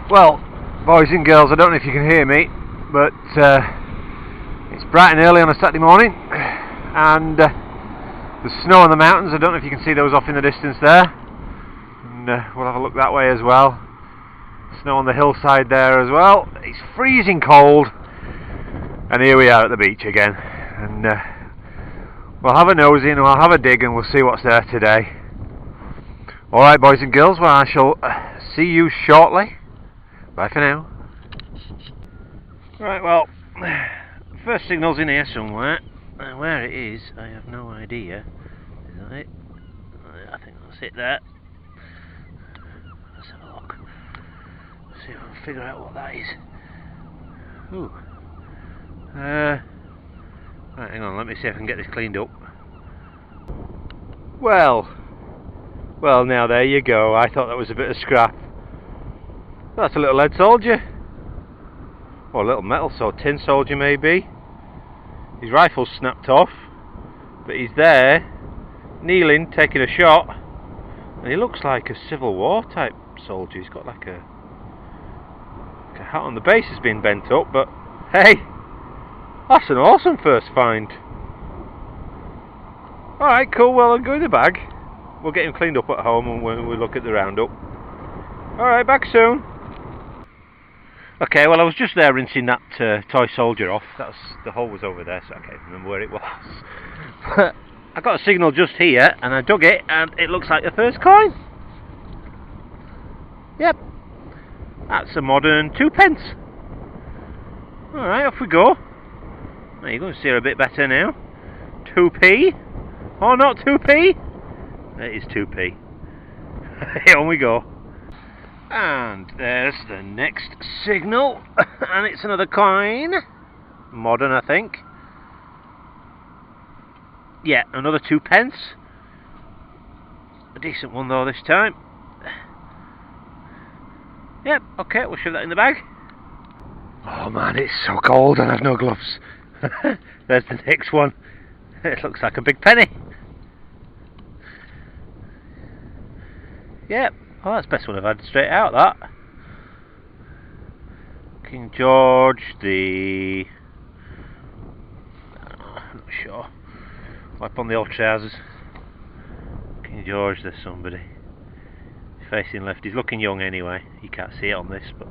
Well, boys and girls, I don't know if you can hear me, but it's bright and early on a Saturday morning, and there's snow on the mountains. I don't know if you can see those off in the distance there, and we'll have a look that way as well. Snow on the hillside there as well. It's freezing cold, and here we are at the beach again, and we'll have a nosy and we'll have a dig and we'll see what's there today. Alright, boys and girls, well, I shall see you shortly. Bye for now. Right, well, first signal's in here somewhere. Where it is, I have no idea. Is that it? I think that's it there. Let's have a look. See if I can figure out what that is. Ooh. Right, hang on, let me see if I can get this cleaned up. Well, now there you go. I thought that was a bit of scrap. That's a little lead soldier, or a little metal tin soldier maybe. His rifle's snapped off, but he's there, kneeling, taking a shot, and he looks like a Civil War type soldier. He's got like a hat on. The base has been bent up, but hey, that's an awesome first find. Alright, cool, well, I'll go in the bag. We'll get him cleaned up at home and we'll look at the roundup. Alright, back soon. Okay, well, I was just there rinsing that toy soldier off. The hole was over there, so I can't remember where it was. I got a signal just here, and I dug it, and it looks like the first coin. Yep, that's a modern 2p. Alright, off we go. Now you're going to see her a bit better now. 2p? Or not 2p? It is 2p. Here we go. And there's the next signal, and it's another coin, modern I think. Yeah, another 2p. A decent one though this time. Yep, okay, we'll shove that in the bag. Oh man, it's so cold and I've no gloves. There's the next one. It looks like a big penny. Yep. Oh, that's the best one I've had straight out, that. King George, I'm not sure. Wipe on the old trousers. King George, there's somebody. He's facing left. He's looking young anyway. You can't see it on this, but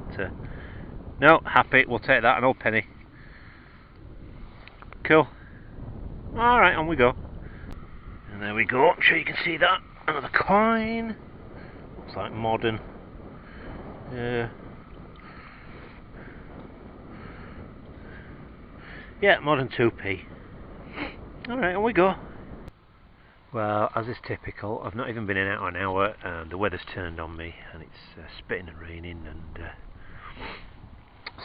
no, happy. We'll take that, an old penny. Cool. Alright, on we go. And there we go. I'm sure you can see that. Another coin. Looks like modern. Yeah, modern 2p. Alright, on we go. Well, as is typical, I've not even been in out an hour and the weather's turned on me and it's spitting and raining, and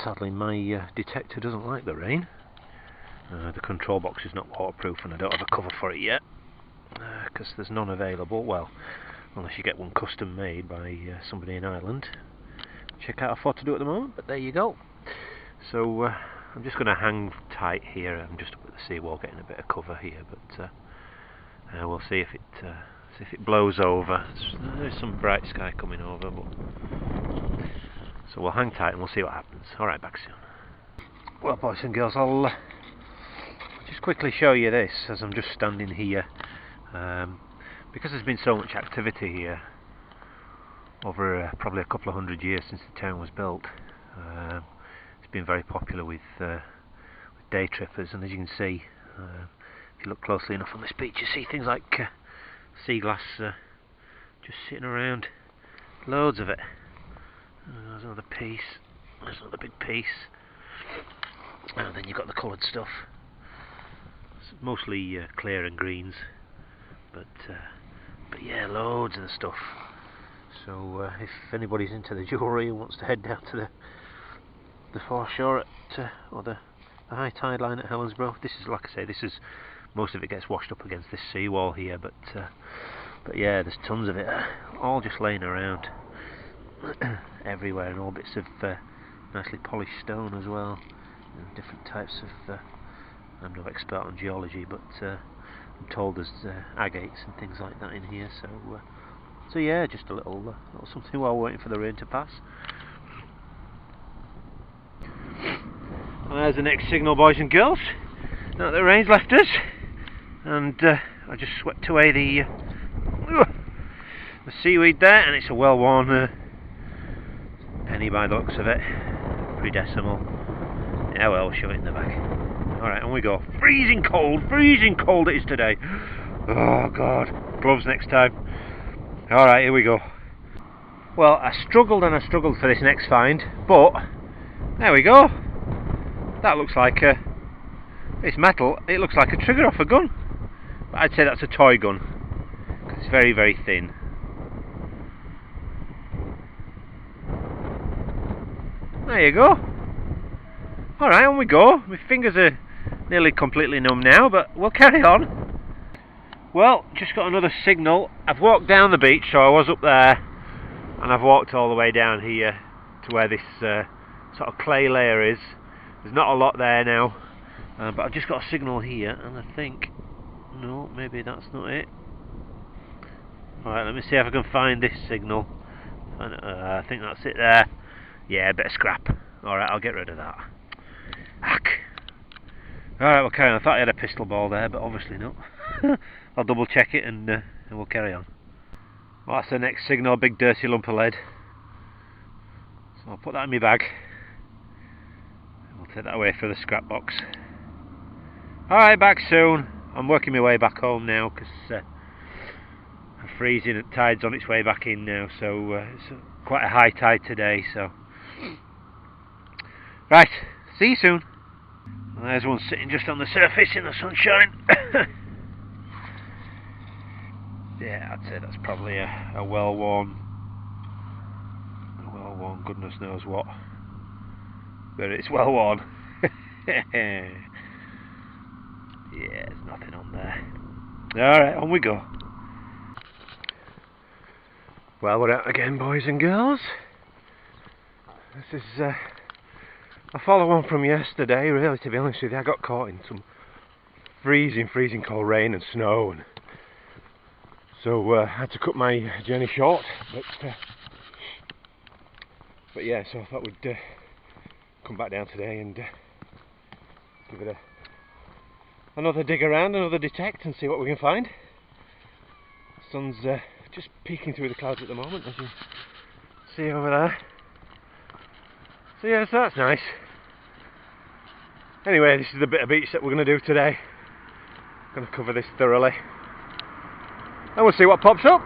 sadly my detector doesn't like the rain. The control box is not waterproof and I don't have a cover for it yet because there's none available. Well, unless you get one custom made by somebody in Ireland. Check out how to do it at the moment, but there you go. So I'm just going to hang tight here. I'm just up at the seawall getting a bit of cover here, but we'll see if it blows over. There's some bright sky coming over, but so we'll hang tight and we'll see what happens. Alright, back soon. Well, boys and girls, I'll just quickly show you this as I'm just standing here. Because there's been so much activity here over probably a couple of 100 years since the town was built. It's been very popular with day trippers, and as you can see, if you look closely enough on this beach, you see things like sea glass just sitting around. Loads of it. There's another piece. There's another big piece. And then you've got the coloured stuff. It's mostly clear and greens. But yeah, loads of the stuff. So if anybody's into the jewellery and wants to head down to the foreshore at or the high tide line at Helensborough, this is, like I say, most of it gets washed up against this seawall here. But yeah, there's tons of it, all just laying around everywhere, and all bits of nicely polished stone as well, and different types of. I'm no expert on geology, but I'm told there's agates and things like that in here, so yeah, just a little something while waiting for the rain to pass. Well, there's the next signal, boys and girls. Now the rain's left us, and I just swept away the seaweed there, and it's a well-worn penny by the looks of it. Pretty decimal. Yeah, well, we'll shove it in the bag. Alright, on we go. Freezing cold it is today. Oh god, gloves next time. Alright, here we go. Well, I struggled and I struggled for this next find, but there we go. That looks like it's metal. It looks like a trigger off a gun, but I'd say that's a toy gun because it's very, very thin. There you go. Alright, on we go. My fingers are nearly completely numb now, but we'll carry on. Well, just got another signal. I've walked down the beach, so I was up there, and I've walked all the way down here to where this sort of clay layer is. There's not a lot there now, but I've just got a signal here, and I think, no, maybe that's not it. Alright, let me see if I can find this signal. I think that's it there. Yeah, a bit of scrap. Alright, I'll get rid of that. Hack! Alright, we'll carry on. I thought I had a pistol ball there, but obviously not. I'll double check it and we'll carry on. Well, that's the next signal, a big dirty lump of lead. So I'll put that in my bag. We'll take that away for the scrap box. Alright, back soon. I'm working my way back home now because I'm freezing and tide's on its way back in now, so it's quite a high tide today, so right, see you soon. Well, there's one sitting just on the surface in the sunshine. Yeah, I'd say that's probably a well-worn goodness knows what, but it's well-worn. Yeah, there's nothing on there. Alright, on we go. Well, we're out again, boys and girls. This is a follow-on from yesterday, really, to be honest with you. I got caught in some freezing cold rain and snow, and so I had to cut my journey short. But yeah, so I thought we'd come back down today and give it another dig around, another detect, and see what we can find. The sun's just peeking through the clouds at the moment, as you see over there. So yeah, so that's nice. Anyway, this is the bit of beach that we're going to do today. I'm going to cover this thoroughly, and we'll see what pops up.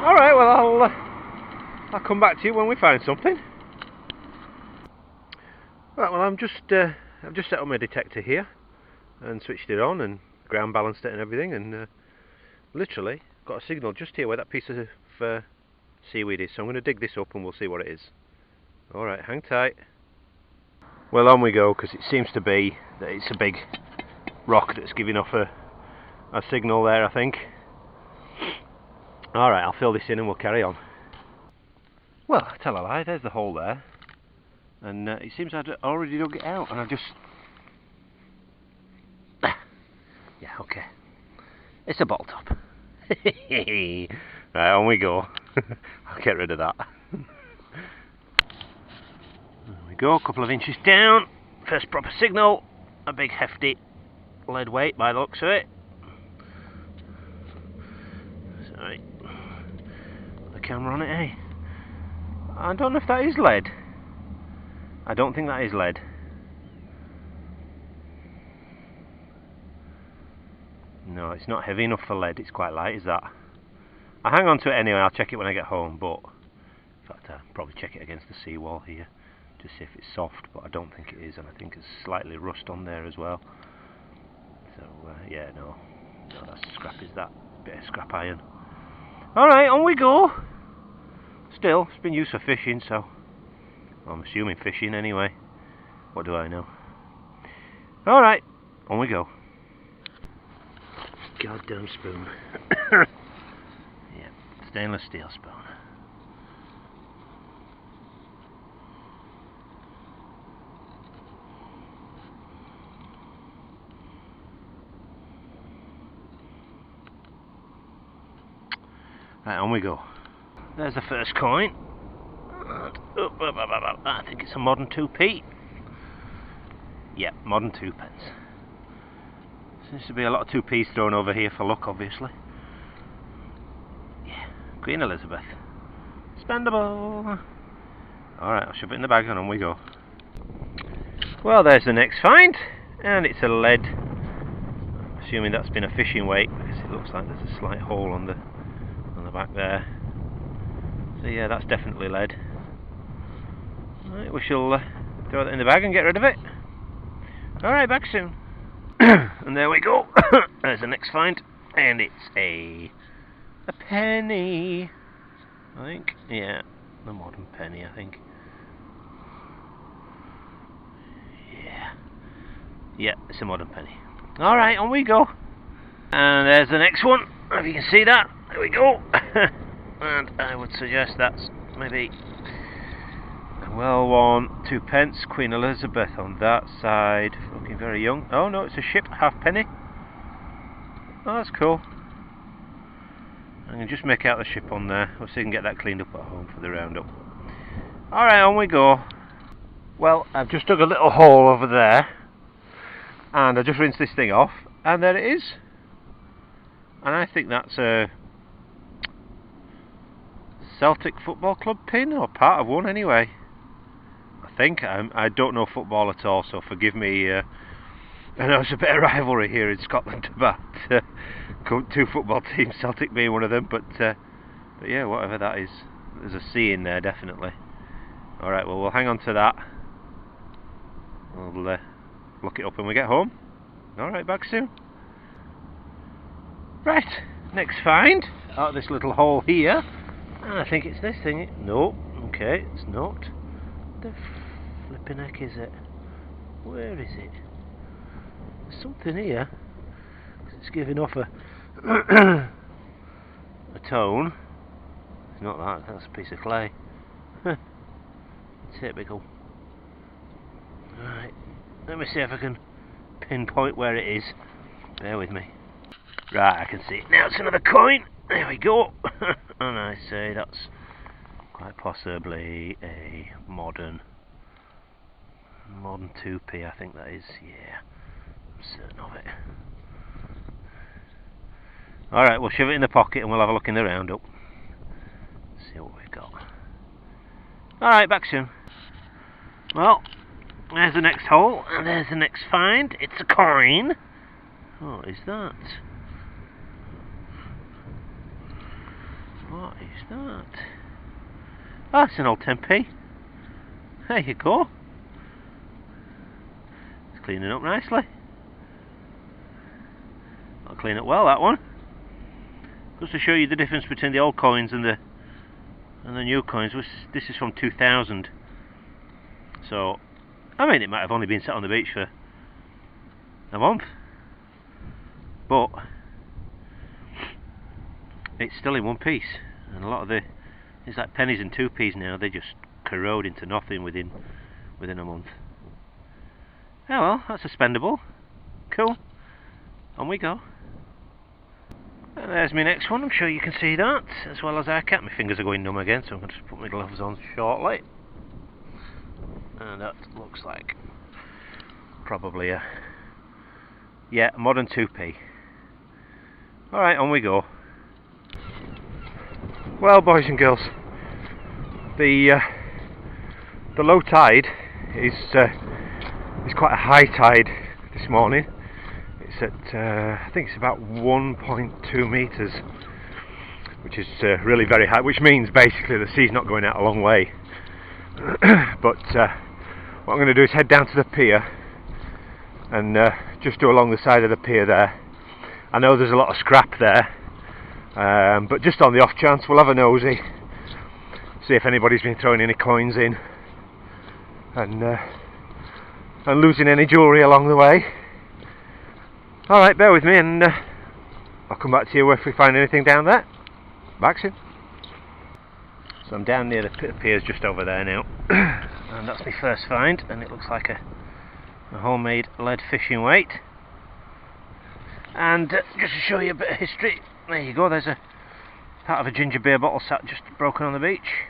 Alright, well I'll come back to you when we find something. Right, well I've just set up my detector here and switched it on and ground balanced it and everything, and literally got a signal just here where that piece of seaweed is. So I'm going to dig this up and we'll see what it is. Alright, hang tight. Well, on we go, because it seems to be that it's a big rock that's giving off a signal there, I think. Alright, I'll fill this in and we'll carry on. Well, I tell a lie, there's the hole there, and it seems I'd already dug it out, and I've just... yeah, okay. It's a bottle top. Right, on we go. I'll get rid of that. There we go, a couple of inches down. First proper signal. A big hefty lead weight by the looks of it. Sorry. The camera on it, eh? I don't know if that is lead. I don't think that is lead. No, it's not heavy enough for lead. It's quite light, is that? I'll hang on to it anyway. I'll check it when I get home, but in fact I'll probably check it against the seawall here to see if it's soft, but I don't think it is, and I think there's slightly rust on there as well. So yeah, no, that's scrap, is that? Bit of scrap iron. Alright, on we go. Still, it's been used for fishing, so I'm assuming fishing anyway. What do I know? Alright, on we go. Goddamn spoon. Yeah, stainless steel spoon. Right, on we go. There's the first coin. I think it's a modern 2p. Yeah, modern twopence. Seems to be a lot of 2p's thrown over here for luck, obviously. Yeah, Queen Elizabeth. Spendable! Alright, I'll shove it in the bag and on we go. Well, there's the next find, and it's a lead. Assuming that's been a fishing weight, because it looks like there's a slight hole on the back there. So yeah, that's definitely lead. Right, we shall throw that in the bag and get rid of it. Alright, back soon. And there we go. There's the next find, and it's a penny, I think. Yeah, the modern penny, I think. Yeah, it's a modern penny. Alright, on we go. And there's the next one. If you can see that. There we go. And I would suggest that's maybe a well-worn 2pence. Queen Elizabeth on that side. Looking very young. Oh no, it's a ship, halfpenny. Oh, that's cool. I can just make out the ship on there. We'll see if we can get that cleaned up at home for the roundup. Alright, on we go. Well, I've just dug a little hole over there. And I just rinsed this thing off. And there it is. And I think that's a Celtic Football Club pin, or part of one anyway. I think. I don't know football at all, so forgive me. I know it's a bit of rivalry here in Scotland about two football teams, Celtic being one of them, but yeah, whatever that is, there's a C in there definitely. Alright, well we'll hang on to that. We'll look it up when we get home. Alright, back soon. Right, next find, out of this little hole here, and I think it's this thing. No, okay, it's not. The flipping heck is it? Where is it? There's something here. It's giving off a a tone. It's not that, that's a piece of clay. Typical. Right, let me see if I can pinpoint where it is. Bear with me. Right, I can see it now. It's another coin. There we go. And I say that's quite possibly a modern 2p, I think that is. Yeah, I'm certain of it. Alright, we'll shove it in the pocket and we'll have a look in the roundup. See what we've got. Alright, back soon. Well, there's the next hole, and there's the next find. It's a coin. What is that? What is that? Oh, it's an old 10p. There you go. It's cleaning up nicely. I'll clean it well, that one. Just to show you the difference between the old coins and the new coins. This is from 2000. So, I mean, it might have only been sat on the beach for a month, but it's still in one piece. And a lot of it's like pennies and 2p's now. They just corrode into nothing within a month. Oh well, that's a spendable. Cool. On we go. And there's my next one. I'm sure you can see that as well as I can. My fingers are going numb again, so I'm going to put my gloves on shortly. And that looks like probably a modern 2p. Alright, on we go. Well, boys and girls, the low tide is quite a high tide this morning. It's at I think it's about 1.2 meters, which is really very high, which means basically the sea's not going out a long way. But what I'm going to do is head down to the pier and just do along the side of the pier there. I know there's a lot of scrap there, but just on the off chance we'll have a nosy, see if anybody's been throwing any coins in and losing any jewellery along the way. Alright, bear with me and I'll come back to you if we find anything down there. Back soon. So I'm down near the piers just over there now, and that's my first find, and it looks like a homemade lead fishing weight. And just to show you a bit of history, there you go, there's a part of a ginger beer bottle sat just broken on the beach.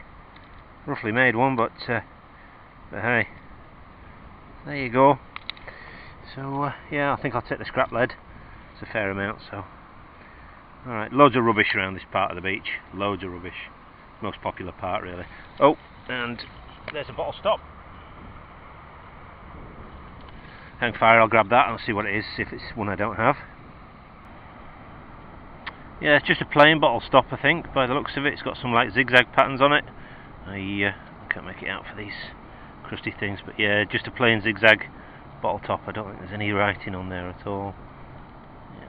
Roughly made one, but hey, there you go. So yeah, I think I'll take the scrap lead. It's a fair amount, so. Alright, loads of rubbish around this part of the beach. Loads of rubbish. Most popular part, really. Oh, and there's a bottle stop. Hang fire, I'll grab that and see what it is, see if it's one I don't have. Yeah, it's just a plain bottle stop, I think, by the looks of it. It's got some like zigzag patterns on it. I can't make it out for these crusty things, but yeah, just a plain zigzag bottle top. I don't think there's any writing on there at all. Yeah.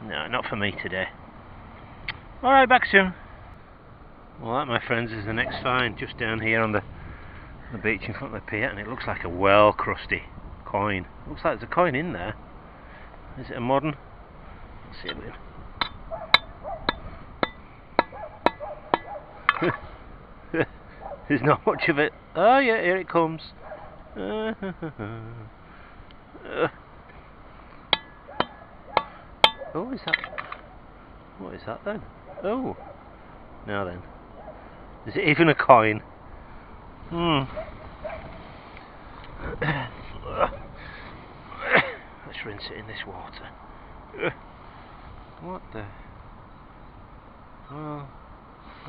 No, not for me today. Alright, back soon. Well, that, my friends, is the next find, just down here on the beach in front of the pier, and it looks like a well crusty coin. Looks like there's a coin in there. Is it a modern? Let's see it. There's not much of it. Oh yeah, here it comes. Oh, is that? What is that then? Oh, now then. Is it even a coin? Let's rinse it in this water. What the? Well,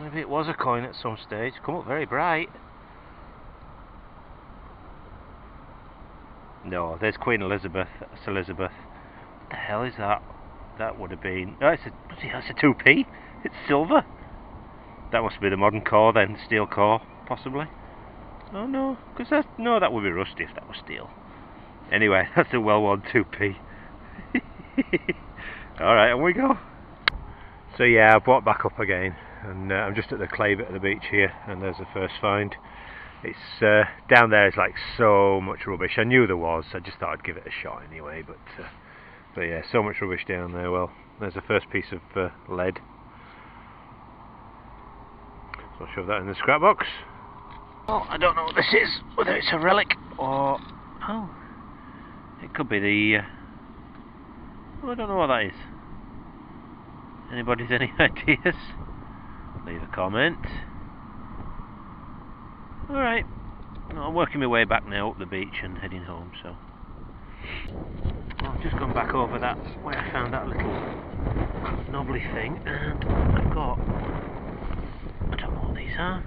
maybe it was a coin at some stage. Come up very bright. No, there's Queen Elizabeth. That's Elizabeth. What the hell is that? That would have been. Oh, it's a 2p. It's silver. That must be the modern core then, steel core, possibly. Oh no, because that would be rusty if that was steel. Anyway, that's a well-worn 2p. Alright, on we go. So yeah, I brought back up again, and I'm just at the clay bit of the beach here, and there's the first find. It's down there is like so much rubbish. I knew there was, I just thought I'd give it a shot anyway, but yeah, so much rubbish down there. Well, there's the first piece of lead. So I'll shove that in the scrap box. Well, I don't know what this is, whether it's a relic or... oh, it could be the... oh, I don't know what that is. Anybody's any ideas? Leave a comment. Alright, I'm working my way back now up the beach and heading home, so... well, I've just gone back over that, where I found that little knobbly thing, and I've got... I don't know what these are.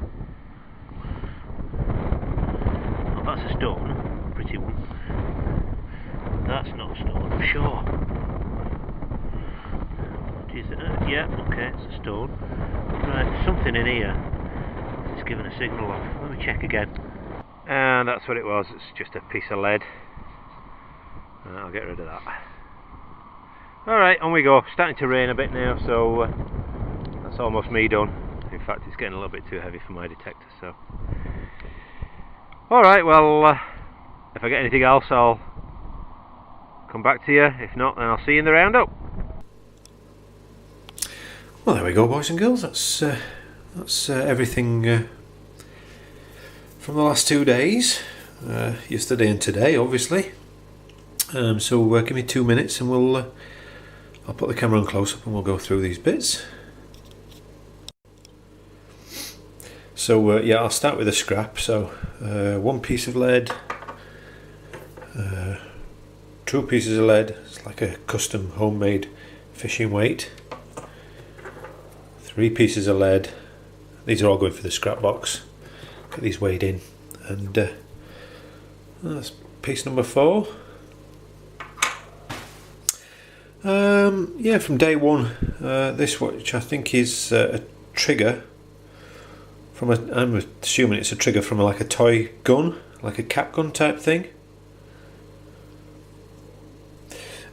Oh, that's a stone, pretty one. That's not a stone, I'm sure. What is it? Yeah, okay, it's a stone. Right, there's something in here. It's giving a signal off. Let me check again. And that's what it was, it's just a piece of lead. I'll get rid of that. Alright, on we go. Starting to rain a bit now, so that's almost me done. In fact, it's getting a little bit too heavy for my detector, so... alright, well, if I get anything else, I'll come back to you. If not, then I'll see you in the roundup. Well, there we go, boys and girls. That's everything from the last 2 days. Yesterday and today, obviously. So give me 2 minutes and I'll put the camera on close up and we'll go through these bits. So yeah, I'll start with the scrap. So one piece of lead, 2 pieces of lead. It's like a custom homemade fishing weight. 3 pieces of lead. These are all going for the scrap box. Get these weighed in, and that's piece number 4. Yeah, from day one, this which I think is a trigger from I'm assuming it's a trigger from like a toy gun, like a cap gun type thing.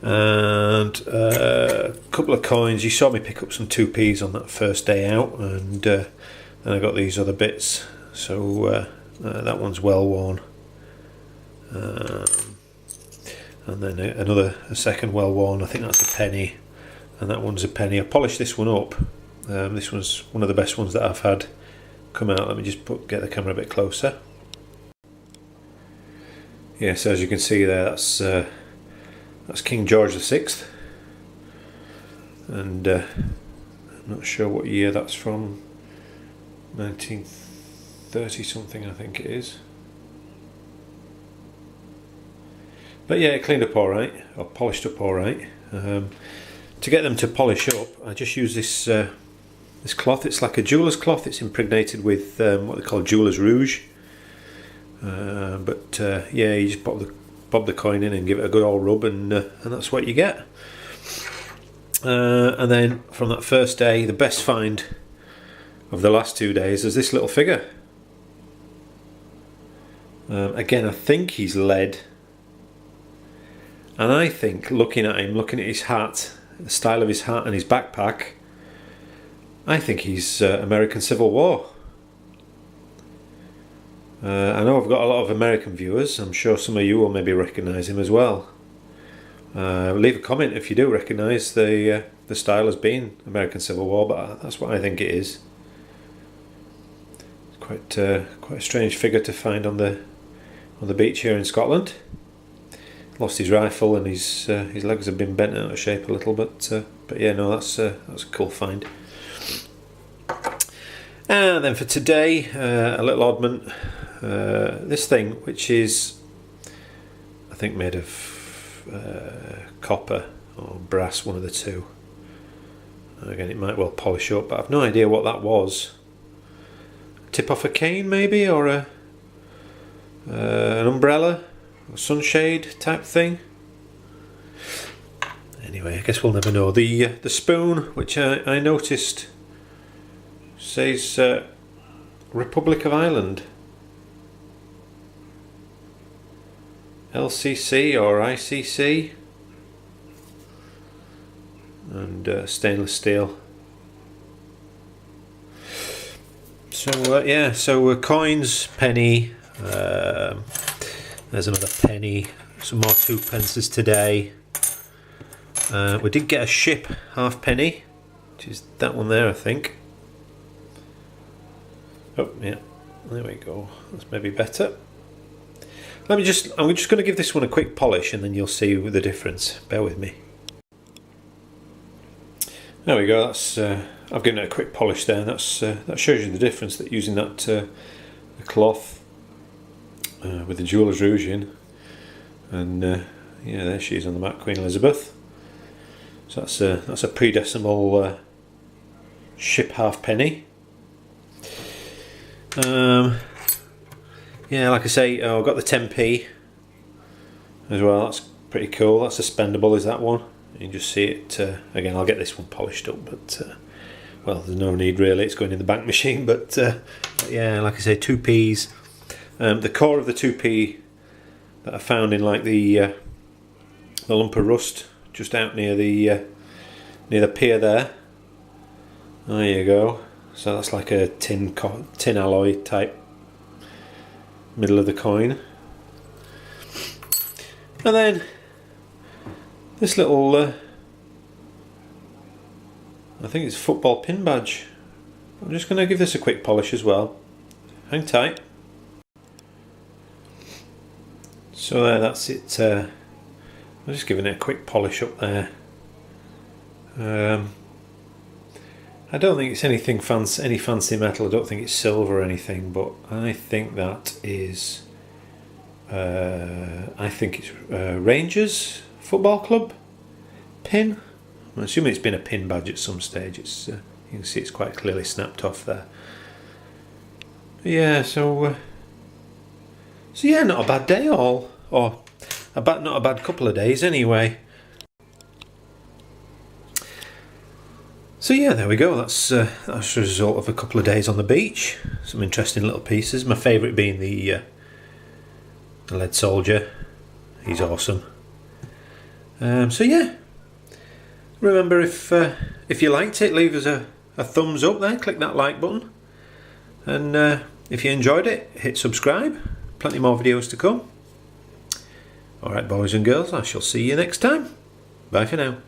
And a couple of coins. You saw me pick up some 2p's on that first day out, and then I got these other bits. So that one's well worn, and then a second well worn. I think that's a penny, and that one's a penny. I polished this one up. This one's one of the best ones that I've had come out. Let me just get the camera a bit closer. Yeah, so as you can see there, that's King George VI, and I'm not sure what year that's from. 1930 something, I think it is. But yeah, it cleaned up alright, or polished up alright. To get them to polish up, I just use this this cloth. It's like a jeweller's cloth. It's impregnated with what they call jeweller's rouge. Yeah, you just bob the coin in and give it a good old rub, and that's what you get. And then from that first day, the best find of the last 2 days is this little figure. Again, I think he's lead, and I think looking at him, looking at his hat, the style of his hat and his backpack, I think he's American Civil War. I know I've got a lot of American viewers. I'm sure some of you will maybe recognise him as well. Leave a comment if you do recognise the style as being American Civil War, but that's what I think it is. Quite a strange figure to find on the beach here in Scotland. Lost his rifle, and his legs have been bent out of shape a little, but yeah, no, that's a cool find. And then for today, a little oddment. This thing, which is I think made of copper or brass, one of the two. Again, it might well polish up, but I've no idea what that was. Tip off a cane maybe, or an umbrella or sunshade type thing. Anyway, I guess we'll never know. The spoon, which I noticed says Republic of Ireland, LCC or ICC, and stainless steel. So yeah, so coins, penny, there's another penny, some more 2p today. We did get a ship halfpenny, which is that one there, I think. Oh yeah, there we go, that's maybe better. I'm just going to give this one a quick polish, and then you'll see the difference. Bear with me. There we go. That's I've given it a quick polish there, and that shows you the difference, that using that cloth with the jeweller's rouge in, and yeah, there she is on the back, Queen Elizabeth. So that's a pre-decimal ship halfpenny. Yeah, like I say, I've got the 10p as well. That's pretty cool. That's a spendable, is that one. You can just see it. Again, I'll get this one polished up, but well, there's no need really. It's going in the bank machine. But yeah, like I say, 2p's. The core of the 2p that I found in like the lump of rust just out near the pier there. There you go. So that's like a tin alloy type middle of the coin. And then this little I think it's football pin badge. I'm just going to give this a quick polish as well. Hang tight. So there, that's it. I'm just giving it a quick polish up there. I don't think it's anything fancy, any fancy metal. I don't think it's silver or anything, but I think that is I think it's Rangers Football Club pin. I'm assuming it's been a pin badge at some stage. It's you can see it's quite clearly snapped off there. Yeah, so yeah, not a bad day all, or not a bad couple of days anyway. So yeah, there we go. That's a result of a couple of days on the beach. Some interesting little pieces. My favourite being the lead soldier. He's awesome. So yeah, remember, if you liked it, leave us a thumbs up there. Click that like button, and if you enjoyed it, hit subscribe. Plenty more videos to come. Alright, boys and girls, I shall see you next time. Bye for now.